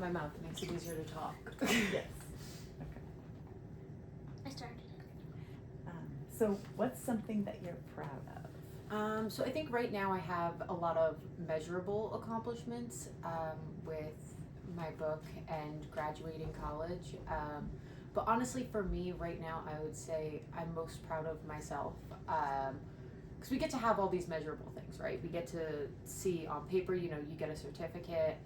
My mouth makes it easier to talk. Yes. Okay. I started it. So what's something that you're proud of? So I think right now I have a lot of measurable accomplishments with my book and graduating college. But honestly, for me right now, I would say I'm most proud of myself. Because we get to have all these measurable things, right? We get to see on paper, you get a certificate,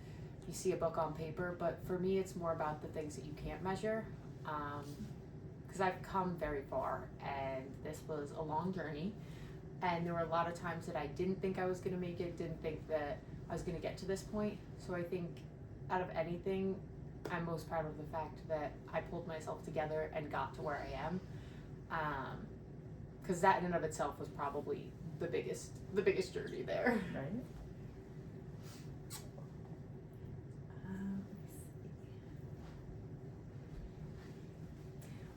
you see a book on paper, but for me, it's more about the things that you can't measure. Because I've come very far, and this was a long journey, and there were a lot of times that I didn't think I was going to make it, didn't think that I was going to get to this point. So I think out of anything, I'm most proud of the fact that I pulled myself together and got to where I am. Because that in and of itself was probably the biggest journey there. Right. Let's see.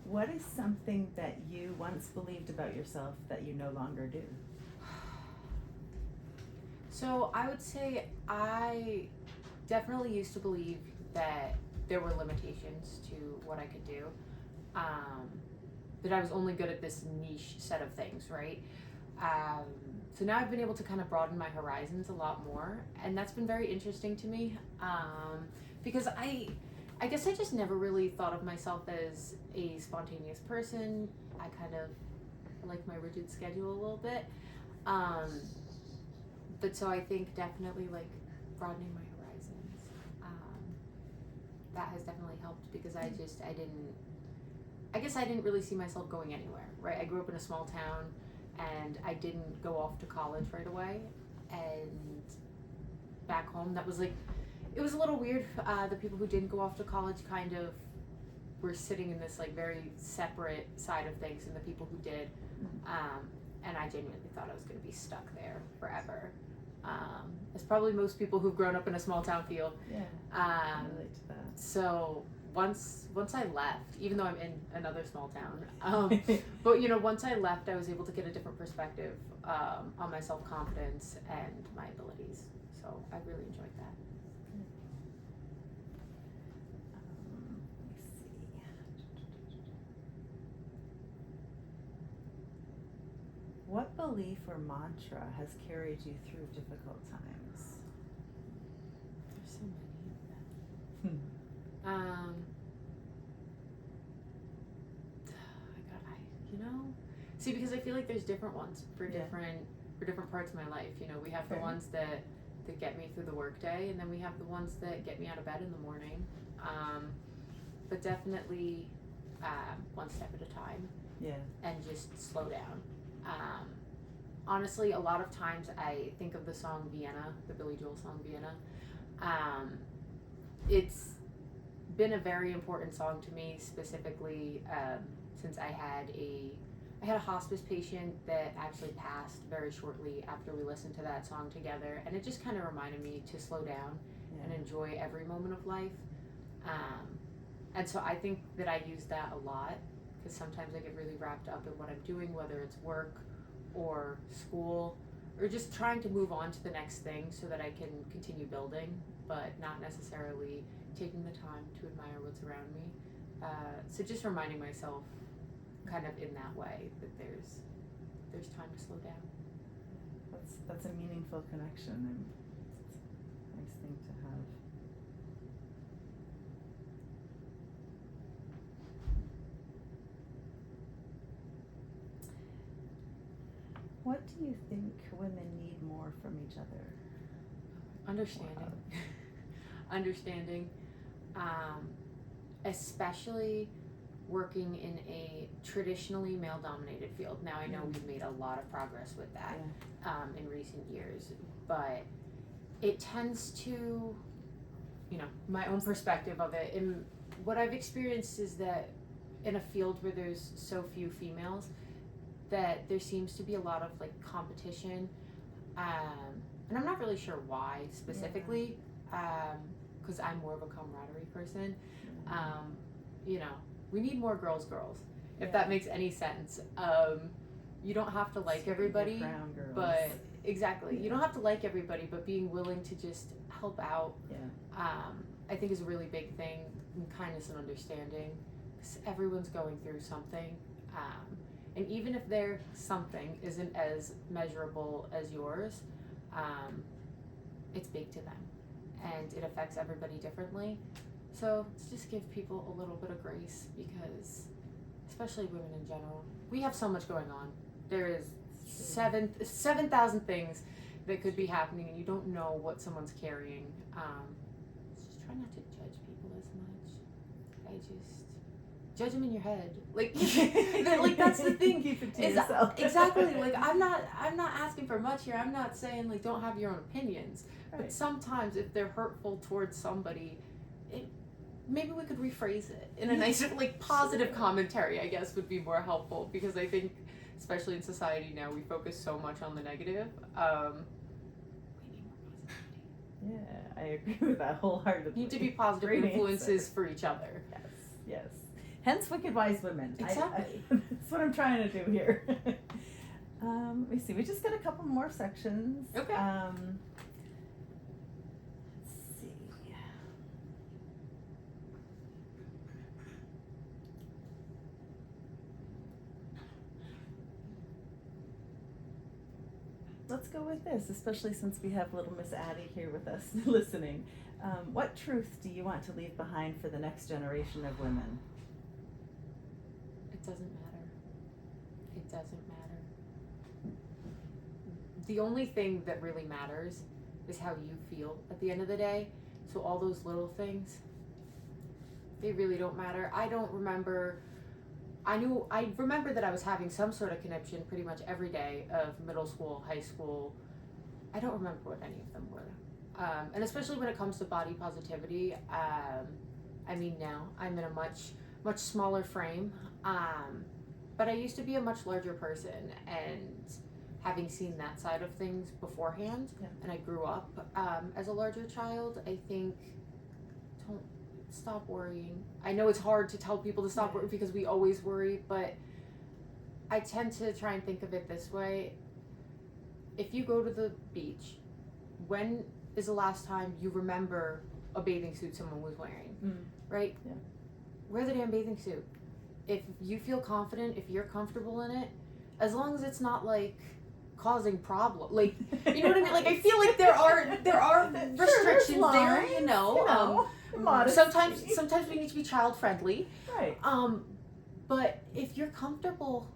What is something that you once believed about yourself that you no longer do? So I would say I definitely used to believe that there were limitations to what I could do. That I was only good at this niche set of things, right? So now I've been able to kind of broaden my horizons a lot more, and that's been very interesting to me, because I guess I just never really thought of myself as a spontaneous person. I kind of like my rigid schedule a little bit, but so I think definitely like broadening my horizons, that has definitely helped, because I didn't really see myself going anywhere, right? I grew up in a small town, and I didn't go off to college right away. And back home, that was like, it was a little weird. The people who didn't go off to college kind of were sitting in this like very separate side of things, and the people who did. And I genuinely thought I was going to be stuck there forever. As probably most people who've grown up in a small town feel. Yeah, I relate to that. So once I left, even though I'm in another small town, but once I left, I was able to get a different perspective on my self-confidence and my abilities. So I really enjoyed that. Let's see. What belief or mantra has carried you through difficult times? There's so many of them. See, because I feel like there's different ones for different parts of my life. We have the ones that get me through the workday, and then we have the ones that get me out of bed in the morning. But definitely one step at a time. Yeah. And just slow down. Honestly, a lot of times I think of the song Vienna, the Billy Joel song Vienna. It's been a very important song to me, specifically since I had a hospice patient that actually passed very shortly after we listened to that song together, and it just kind of reminded me to slow down and enjoy every moment of life. And so I think that I use that a lot, because sometimes I get really wrapped up in what I'm doing, whether it's work or school, or just trying to move on to the next thing so that I can continue building, but not necessarily taking the time to admire what's around me. So just reminding myself kind of in that way that there's time to slow down. That's a meaningful connection, and it's a nice thing to have. What do you think women need more from each other? Understanding, especially working in a traditionally male-dominated field. Now, I know we've made a lot of progress with that in recent years, but it tends to, my own perspective of it, and what I've experienced is that in a field where there's so few females, that there seems to be a lot of like competition, and I'm not really sure why specifically, because I'm more of a camaraderie person. We need more girls, if that makes any sense. You don't have to like everybody, but exactly, you don't have to like everybody, but being willing to just help out. I think is a really big thing, and kindness and understanding, because everyone's going through something, and even if their something isn't as measurable as yours, it's big to them, and it affects everybody differently. So let's just give people a little bit of grace, because especially women in general, we have so much going on. There is 7,000 things that could be happening, and you don't know what someone's carrying. Just try not to judge people as much. Judge them in your head. Like that's the thing. Keep it to yourself. Exactly. Like I'm not asking for much here. I'm not saying like don't have your own opinions. Right. But sometimes if they're hurtful towards somebody, maybe we could rephrase it in a nicer, like positive commentary, I guess, would be more helpful, because I think, especially in society now, we focus so much on the negative. We need more positivity. Yeah, I agree with that wholeheartedly. We need to be positive Great influences answer. for each other. Yes. Hence wicked wise women. Exactly. That's what I'm trying to do here. Let me see. We just got a couple more sections. Okay. Let's see. Let's go with this, especially since we have little Miss Addie here with us listening. What truth do you want to leave behind for the next generation of women? It doesn't matter. It doesn't matter. The only thing that really matters is how you feel at the end of the day. So all those little things, they really don't matter. I remember that I was having some sort of connection pretty much every day of middle school, high school. I don't remember what any of them were. And especially when it comes to body positivity, I mean, now I'm in a much smaller frame, but I used to be a much larger person, and having seen that side of things beforehand, and I grew up as a larger child, I think, don't stop worrying. I know it's hard to tell people to stop worrying because we always worry, but I tend to try and think of it this way. If you go to the beach, when is the last time you remember a bathing suit someone was wearing, right? Yeah. Wear the damn bathing suit. If you feel confident, if you're comfortable in it, as long as it's not like causing problem, like, you know what I mean? Like, I feel like there are restrictions there, you know. Sometimes we need to be child friendly. Right. But if you're comfortable,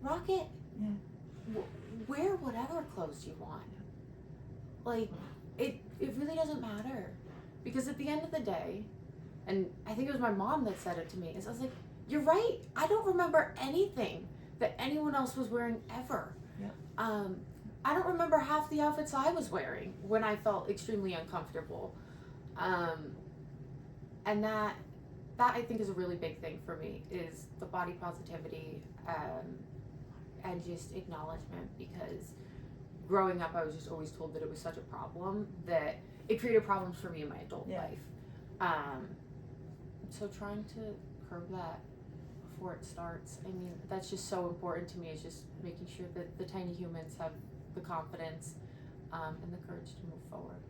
rock it. Yeah. Wear whatever clothes you want. Like, it really doesn't matter, because at the end of the day, and I think it was my mom that said it to me, is I was like, you're right. I don't remember anything that anyone else was wearing ever. Yeah. I don't remember half the outfits I was wearing when I felt extremely uncomfortable. And that I think is a really big thing for me, is the body positivity, and just acknowledgement, because growing up I was just always told that it was such a problem that it created problems for me in my adult life. So trying to curb that before it starts, I mean, that's just so important to me, is just making sure that the tiny humans have the confidence and the courage to move forward.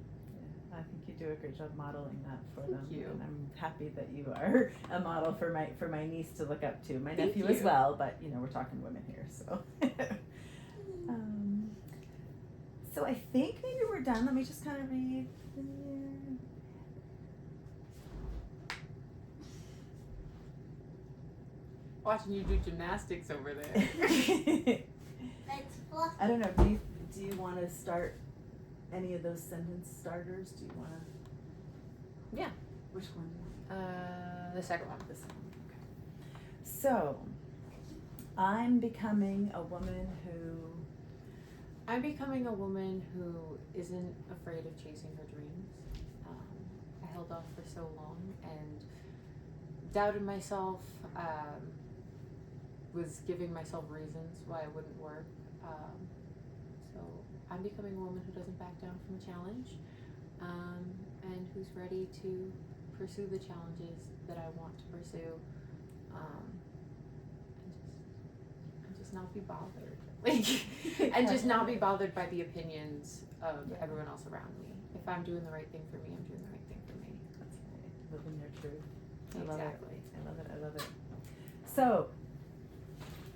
I think you do a great job modeling that for them. Thank you. And I'm happy that you are a model for my niece to look up to. My Thank nephew you. as well, but you know, we're talking women here, so. So I think maybe we're done. Let me just kind of read. Watching you do gymnastics over there. It's fluffy. I don't know. Do you want to start any of those sentence starters? Do you want to? Yeah. Which one? The second one. This one. Okay. So, I'm becoming a woman who isn't afraid of chasing her dreams. I held off for so long and doubted myself, was giving myself reasons why it wouldn't work. So I'm becoming a woman who doesn't back down from a challenge, and who's ready to pursue the challenges that I want to pursue, and just not be bothered. And just not be bothered by the opinions of everyone else around me. If I'm doing the right thing for me, I'm doing the right thing for me. That's right. Living your truth. I love Exactly. it. I love it. I love it. So,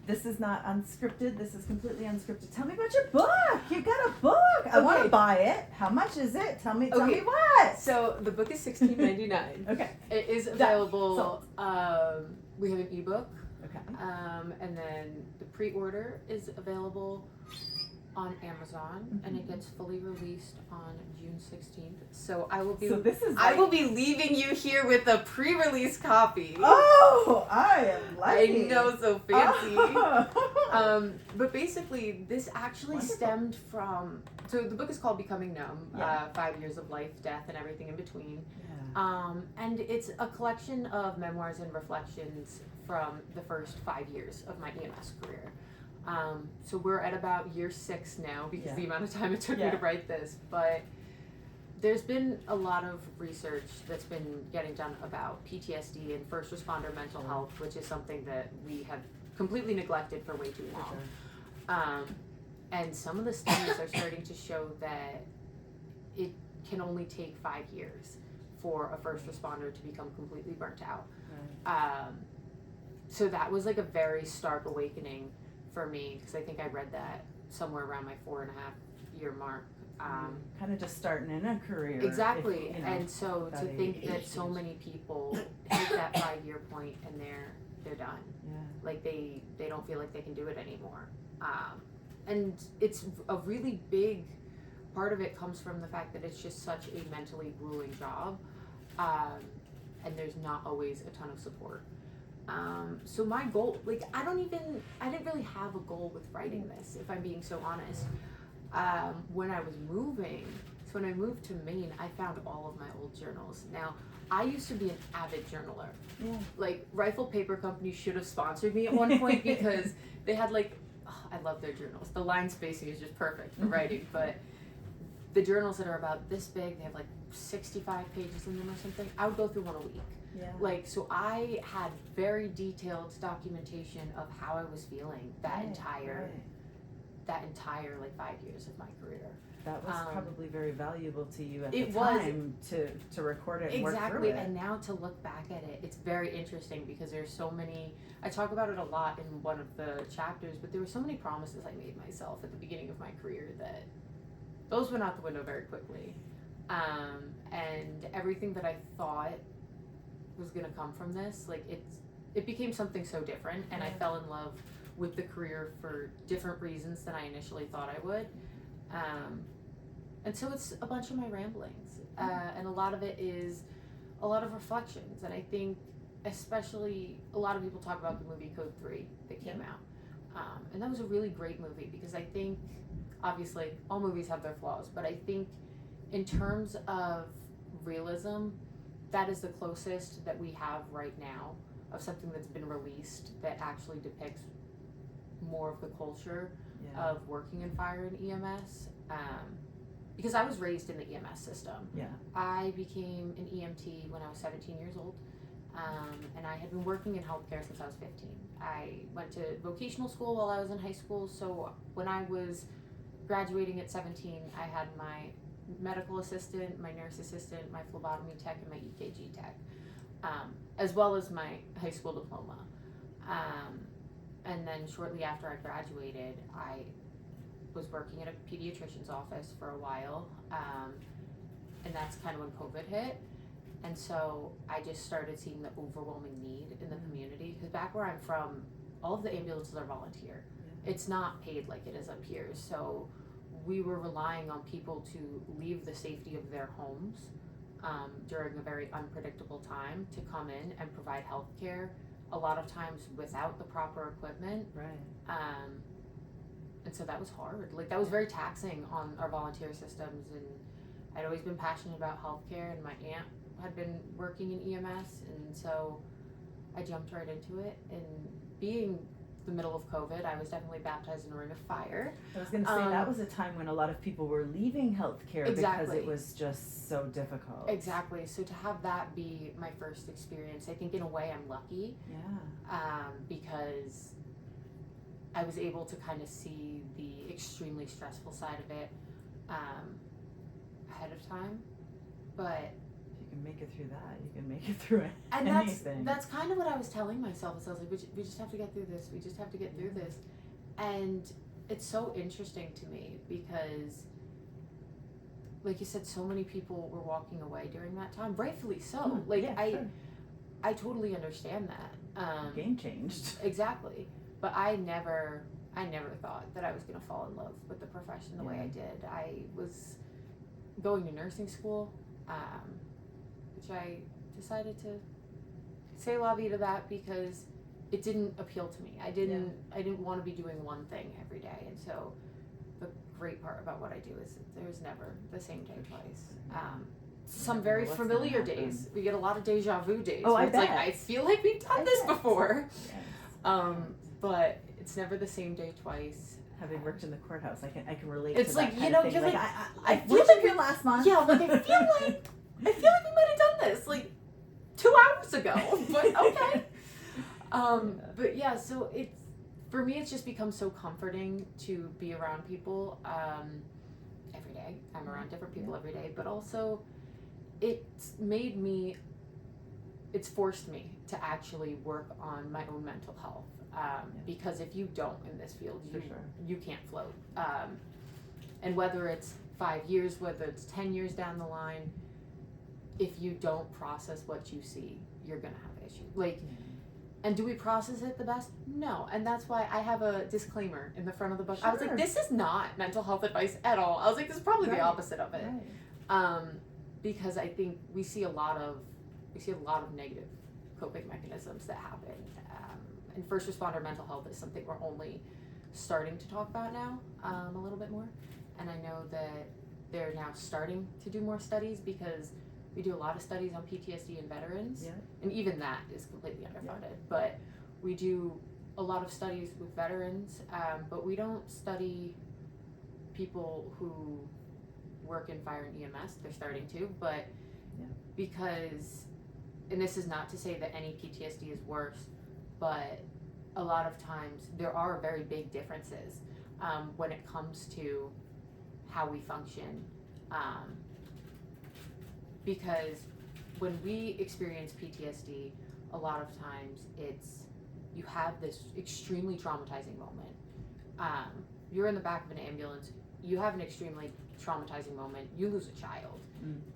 this is not unscripted. This is completely unscripted. Tell me about your book. You got a book. I want to Okay. buy it. How much is it? Tell me Okay. what. So the book is $16.99. Okay. It is Done. available. We have an ebook, Okay. and then the pre-order is available on Amazon, and it gets fully released on June 16th. So I will be. So this is. I like- will be leaving you here with a pre-release copy. Oh, I am lucky. I know, so fancy. Oh. But basically, this actually Wonderful. stemmed from. So the book is called Becoming Numb: Yeah. 5 Years of Life, Death, and Everything in Between. Yeah. And it's a collection of memoirs and reflections from the first 5 years of my EMS career. So we're at about year 6 now because Yeah. the amount of time it took me Yeah. to write this. But there's been a lot of research that's been getting done about PTSD and first responder mental health, which is something that we have completely neglected for way too For long. sure. And some of the studies are starting to show that it can only take 5 years for a first responder to become completely burnt out. Right. So that was like a very stark awakening for me, because I think I read that somewhere around my 4.5-year mark. Kind of just starting in a career. Exactly. if, you know, And so without to any think that so issues. many people hit that 5-year point and they're done. Yeah. Like they don't feel like they can do it anymore. And it's a really big part of it comes from the fact that it's just such a mentally grueling job, and there's not always a ton of support. So my goal, like I didn't really have a goal with writing this, if I'm being so honest. When I was moving, so when I moved to Maine, I found all of my old journals. Now, I used to be an avid journaler. Yeah. Like Rifle Paper Company should have sponsored me at one point because they had like, I love their journals. The line spacing is just perfect for writing, but the journals that are about this big, they have like 65 pages in them or something. I would go through one a week. Yeah. Like, so I had very detailed documentation of how I was feeling that Right, entire right. like 5 years of my career. That was probably very valuable to you at It the was. time to record it and work through Exactly, it. and now to look back at it, it's very interesting because there's so many, I talk about it a lot in one of the chapters, but there were so many promises I made myself at the beginning of my career that those went out the window very quickly. And everything that I thought was gonna come from this, like it became something so different, and I fell in love with the career for different reasons than I initially thought I would. And so it's a bunch of my ramblings, and a lot of it is a lot of reflections, and I think especially a lot of people talk about the movie Code 3 that came out, and that was a really great movie because I think, obviously all movies have their flaws, but I think in terms of realism, that is the closest that we have right now of something that's been released that actually depicts more of the culture of working in fire and EMS. Because I was raised in the EMS system. Yeah. I became an EMT when I was 17 years old, and I had been working in healthcare since I was 15. I went to vocational school while I was in high school, so when I was graduating at 17, I had my medical assistant, my nurse assistant, my phlebotomy tech, and my EKG tech, as well as my high school diploma. And then shortly after I graduated, I was working at a pediatrician's office for a while, and that's kind of when COVID hit. And so I just started seeing the overwhelming need in the community, because back where I'm from, all of the ambulances are volunteer. It's not paid like it is up here. So we were relying on people to leave the safety of their homes during a very unpredictable time to come in and provide health care, a lot of times without the proper equipment. Right. And so that was hard. Like, that was very taxing on our volunteer systems, and I'd always been passionate about healthcare, and my aunt had been working in EMS, and so I jumped right into it. And being the middle of COVID, I was definitely baptized in a ring of fire. I was going to say that was a time when a lot of people were leaving healthcare because it was just so difficult. Exactly. So to have that be my first experience, I think in a way I'm lucky. Yeah. Because I was able to kind of see the extremely stressful side of it ahead of time. But can make it through that, you can make it through And anything. that's kind of what I was telling myself. Is I was like, we just have to get through this. We just have to get through this. And it's so interesting to me because, like you said, so many people were walking away during that time, rightfully so. I totally understand that. Game changed. Exactly. But I never thought that I was going to fall in love with the profession the way I did. I was going to nursing school, which I decided to say la vie to that because it didn't appeal to me. I didn't want to be doing one thing every day. And so the great part about what I do is there's never the same day twice. Some very familiar days. We get a lot of deja vu days. Oh, I it's bet. like, I feel like we've done this before. Yes. But it's never the same day twice. Having worked in the courthouse, I can relate It's to like, that kind you know, of thing. you're Like, like, I feel worked like here last month. Yeah, like I feel like we might have done this like 2 hours ago, but okay. But yeah, so it's, for me, it's just become so comforting to be around people every day. I'm around different people every day, but also it's forced me to actually work on my own mental health. Because if you don't in this field, you can't float. And whether it's 5 years, whether it's 10 years down the line, if you don't process what you see, you're gonna have an issue. And do we process it the best? No. And that's why I have a disclaimer in the front of the book. I was like, this is not mental health advice at all. I was like, this is probably the opposite of it. Because I think we see a lot of negative coping mechanisms that happen. And first responder mental health is something we're only starting to talk about now, a little bit more. And I know that they're now starting to do more studies because we do a lot of studies on PTSD in veterans, and even that is completely underfunded. But we do a lot of studies with veterans, but we don't study people who work in fire and EMS. They're starting to, but because, and this is not to say that any PTSD is worse, but a lot of times there are very big differences when it comes to how we function. Because when we experience PTSD, a lot of times you have this extremely traumatizing moment. You're in the back of an ambulance, you have an extremely traumatizing moment, you lose a child,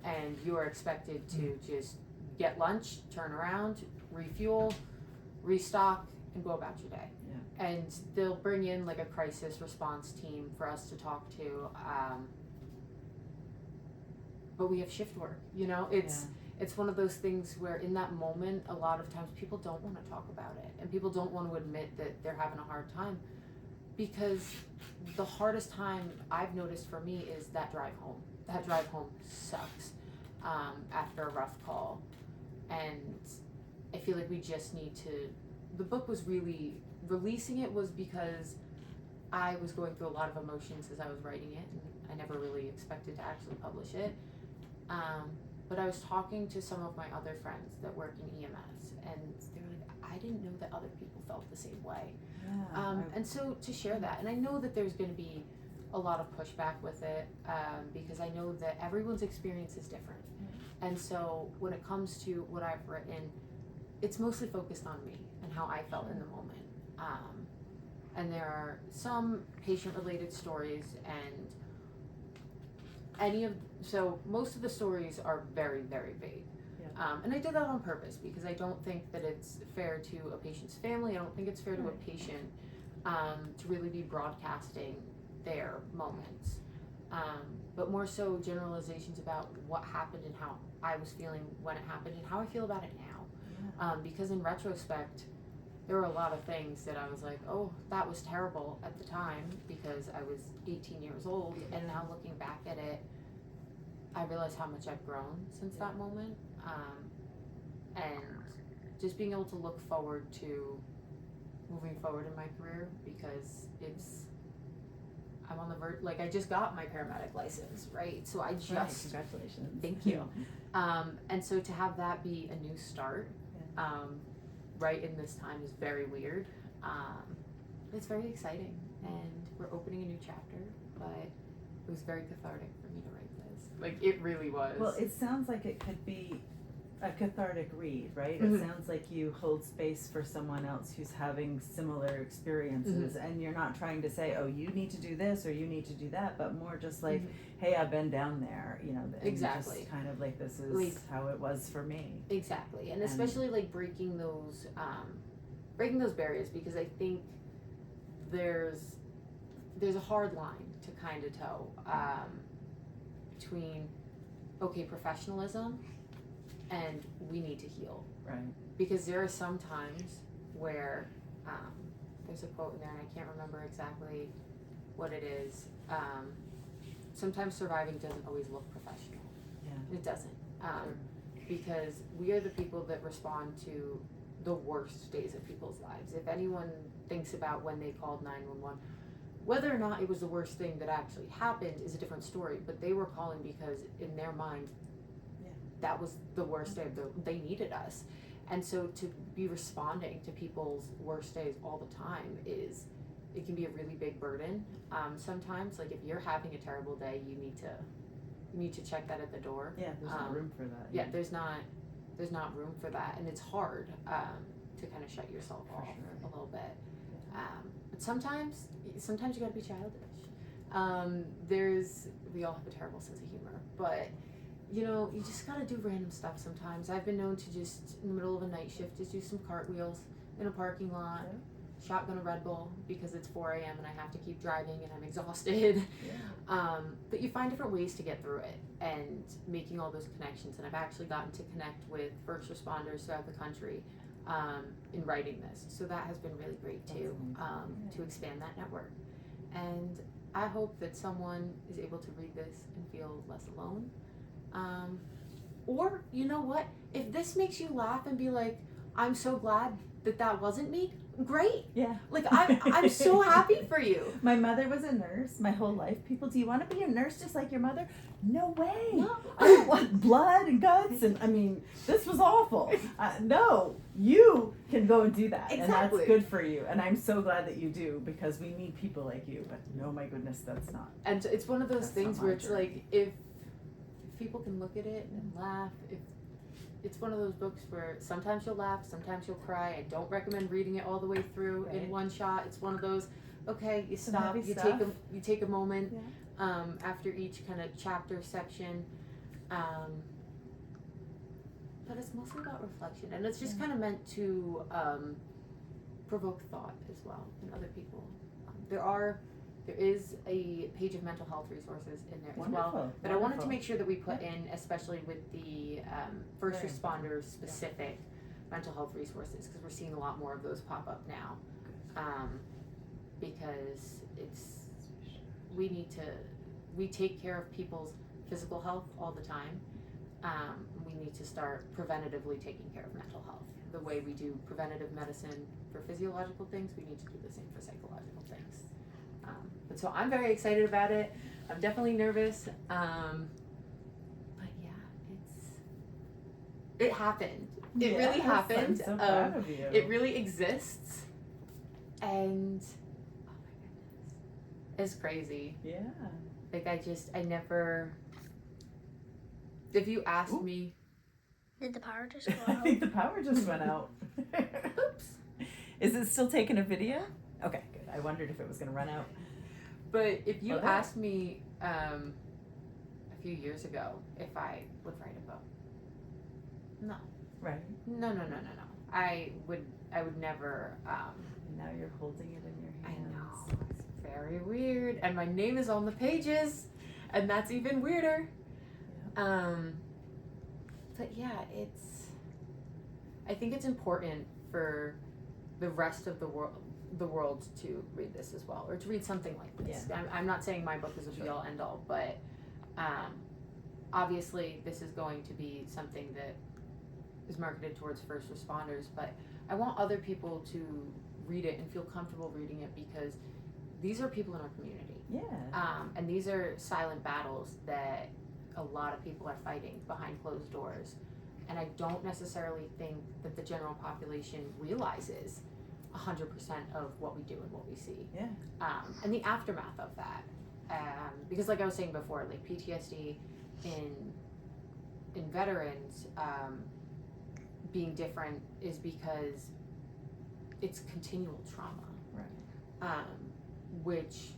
and you are expected to just get lunch, turn around, refuel, restock, and go about your day. And they'll bring in like a crisis response team for us to talk to, but we have shift work, it's one of those things where in that moment, a lot of times people don't want to talk about it, and people don't want to admit that they're having a hard time, because the hardest time I've noticed for me is that drive home. That drive home sucks after a rough call, and I feel like we just need to, the book was really, releasing it was because I was going through a lot of emotions as I was writing it, and I never really expected to actually publish it. But I was talking to some of my other friends that work in EMS, and they were like, I didn't know that other people felt the same way. And so to share that, and I know that there's going to be a lot of pushback with it, because I know that everyone's experience is different. And so when it comes to what I've written, it's mostly focused on me and how I felt in the moment. And there are some patient-related stories, and so most of the stories are very, very vague. And I did that on purpose because I don't think that it's fair to a patient's family. I don't think it's fair to a patient to really be broadcasting their moments. But more so generalizations about what happened and how I was feeling when it happened and how I feel about it now. Because in retrospect, there were a lot of things that I was like, oh, that was terrible at the time because I was 18 years old. And now looking back at it, I realize how much I've grown since that moment. And just being able to look forward to moving forward in my career, because I'm on the verge, like I just got my paramedic license, right? So I just, congratulations. Thank you. And so to have that be a new start, right in this time is very weird. It's very exciting, and we're opening a new chapter, but it was very cathartic for me to write this. Like, it really was. Well, it sounds like it could be a cathartic read, right? Mhm. It sounds like you hold space for someone else who's having similar experiences, and you're not trying to say, oh, you need to do this or you need to do that, but more just like, hey, I've been down there, you know, and Exactly. just kind of like, this is Like- how it was for me. Exactly, and especially like breaking those barriers, because I think there's a hard line to kind of toe between professionalism and we need to heal, Right. because there are some times where there's a quote in there and I can't remember exactly what it is. Sometimes surviving doesn't always look professional. Yeah. It doesn't. Because we are the people that respond to the worst days of people's lives. If anyone thinks about when they called 911, whether or not it was the worst thing that actually happened is a different story, but they were calling because in their mind, that was the worst day of they needed us. And so to be responding to people's worst days all the time it can be a really big burden. Sometimes, like if you're having a terrible day, you need to check that at the door. Yeah, there's not room for that. Yeah, there's not room for that, and it's hard to kind of shut yourself off a little bit. But sometimes you gotta be childish. We all have a terrible sense of humor, but you know, you just gotta do random stuff sometimes. I've been known to just in the middle of a night shift just do some cartwheels in a parking lot, shotgun a Red Bull because it's 4 a.m. and I have to keep driving and I'm exhausted. But you find different ways to get through it and making all those connections. And I've actually gotten to connect with first responders throughout the country in writing this. So that has been really great too, to expand that network. And I hope that someone is able to read this and feel less alone. Or, you know what? If this makes you laugh and be like, I'm so glad that wasn't me, great. Yeah. Like, I'm so happy for you. My mother was a nurse my whole life. People, do you want to be a nurse just like your mother? No way. No. I don't want blood and guts, and I mean, this was awful. No, you can go and do that, Exactly. and that's good for you. And I'm so glad that you do, because we need people like you. But no, my goodness, that's not. And it's one of those That's things not my where it's journey. like, if people can look at it and laugh, it's one of those books where sometimes you'll laugh, sometimes you'll cry. I don't recommend reading it all the way through in one shot. It's one of those, okay, you Some stop, heavy you stuff. take a moment Yeah. after each kind of chapter section. But it's mostly about reflection, and it's just kind of meant to provoke thought as well in other people. There is a page of mental health resources in there as well, but I wanted to make sure that we put in, especially with the first Very responders specific mental health resources, because we're seeing a lot more of those pop up now, because we take care of people's physical health all the time. We need to start preventatively taking care of mental health. The way we do preventative medicine for physiological things, we need to do the same for psychological things. But so I'm very excited about it. I'm definitely nervous. But yeah, it happened. It really Yes, I'm so proud of you. It really exists. And oh my goodness, it's crazy. Yeah. Like I never. If you asked me, Did the power just go I out? think the power just went out. oops. Is it still taking a video? Okay, good. I wondered if it was going to run out. But if you Okay. asked me a few years ago if I would write a book, no, Right. no. I would never. Now you're holding it in your I hands. know, it's very weird, and my name is on the pages, and that's even weirder. But yeah, I think it's important for the rest of the world to read this as well, or to read something like this. Yeah. I'm not saying my book is a be-all, end-all, but obviously this is going to be something that is marketed towards first responders, but I want other people to read it and feel comfortable reading it, because these are people in our community. Yeah. And these are silent battles that a lot of people are fighting behind closed doors. And I don't necessarily think that the general population realizes 100% of what we do and what we see. Yeah. And the aftermath of that. Because like I was saying before, like PTSD in veterans being different is because it's continual trauma, Right. Which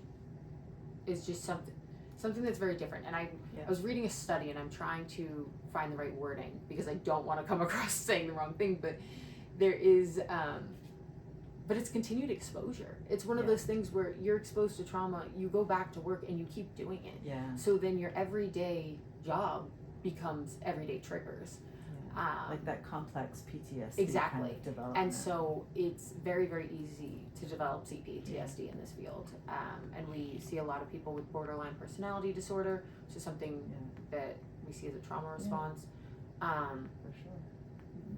is just something that's very different. And I was reading a study, and I'm trying to find the right wording because I don't want to come across saying the wrong thing, but there is but it's continued exposure. It's one of those things where you're exposed to trauma, you go back to work and you keep doing it. Yeah. So then your everyday job becomes everyday triggers. Like that complex PTSD Exactly. kind of development. And so it's very, very easy to develop CPTSD in this field. And we see a lot of people with borderline personality disorder, which is something that we see as a trauma response. For sure.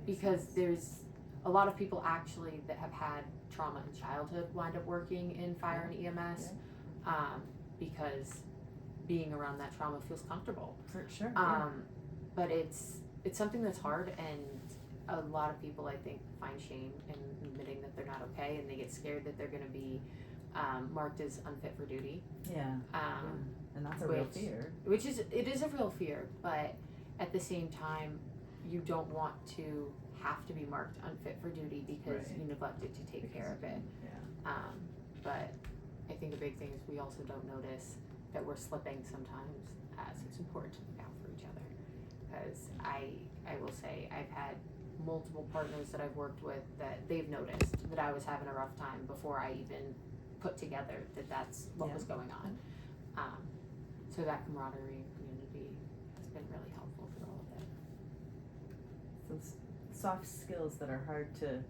Because there's a lot of people actually that have had trauma in childhood wind up working in fire and EMS because being around that trauma feels comfortable. For sure. But it's something that's hard, and a lot of people, I think, find shame in admitting that they're not okay, and they get scared that they're going to be marked as unfit for duty. And that's a real fear. It is a real fear, but at the same time, you don't want to have to be marked unfit for duty because you neglected to take care of it. But I think the big thing is we also don't notice that we're slipping sometimes, so it's important to look out for each other. Because I will say I've had multiple partners that I've worked with that they've noticed that I was having a rough time before I even put together that that's what was going on. So that camaraderie and community has been really helpful through all of it. Those soft skills that are hard to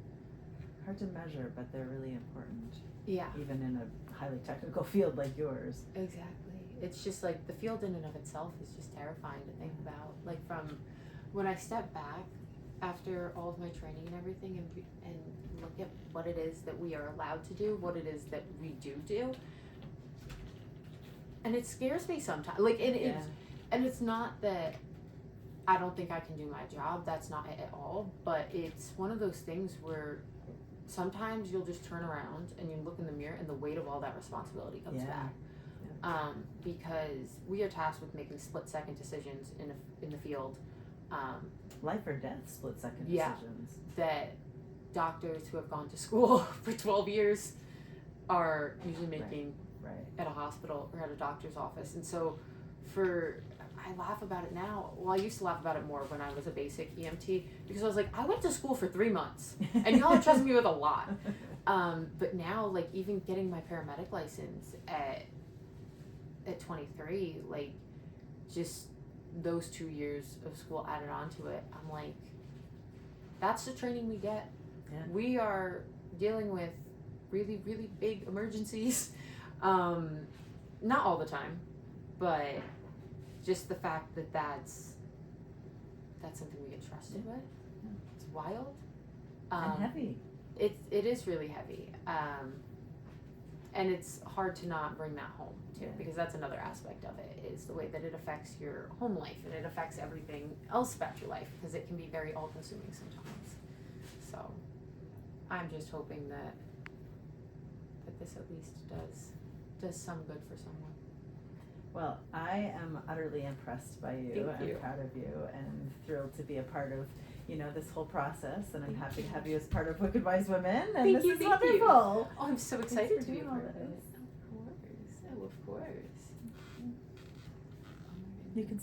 measure, but they're really important. Yeah. Even in a highly technical field like yours. Exactly. It's just like the field in and of itself is just terrifying to think about. Like from when I step back after all of my training and everything and look at what it is that we are allowed to do, what it is that we do. And it scares me sometimes. Like and it's not that I don't think I can do my job. That's not it at all. But it's one of those things where sometimes you'll just turn around and you look in the mirror and the weight of all that responsibility comes back. Because we are tasked with making split-second decisions in the field. Life or death split-second decisions. That doctors who have gone to school for 12 years are usually making at a hospital or at a doctor's office. And so I laugh about it now. Well, I used to laugh about it more when I was a basic EMT because I was like, I went to school for 3 months and y'all are trusting me with a lot. But now, like, even getting my paramedic license at 23, like, just those 2 years of school added on to it, I'm like, that's the training we get. We are dealing with really, really big emergencies. Not all the time, but just the fact that that's something we get trusted with. It's wild. And heavy. It is really heavy. And it's hard to not bring that home too, because that's another aspect of it, is the way that it affects your home life and it affects everything else about your life, because it can be very all consuming sometimes. So I'm just hoping that this at least does some good for someone. Well, I am utterly impressed by you. Thank you. I'm proud of you and thrilled to be a part of, this whole process, and I'm happy to have you as part of Wicked Wise Women, and Thank this you, is thank wonderful. you. Oh, I'm so excited to be a doing part all of it. this. Of course. You can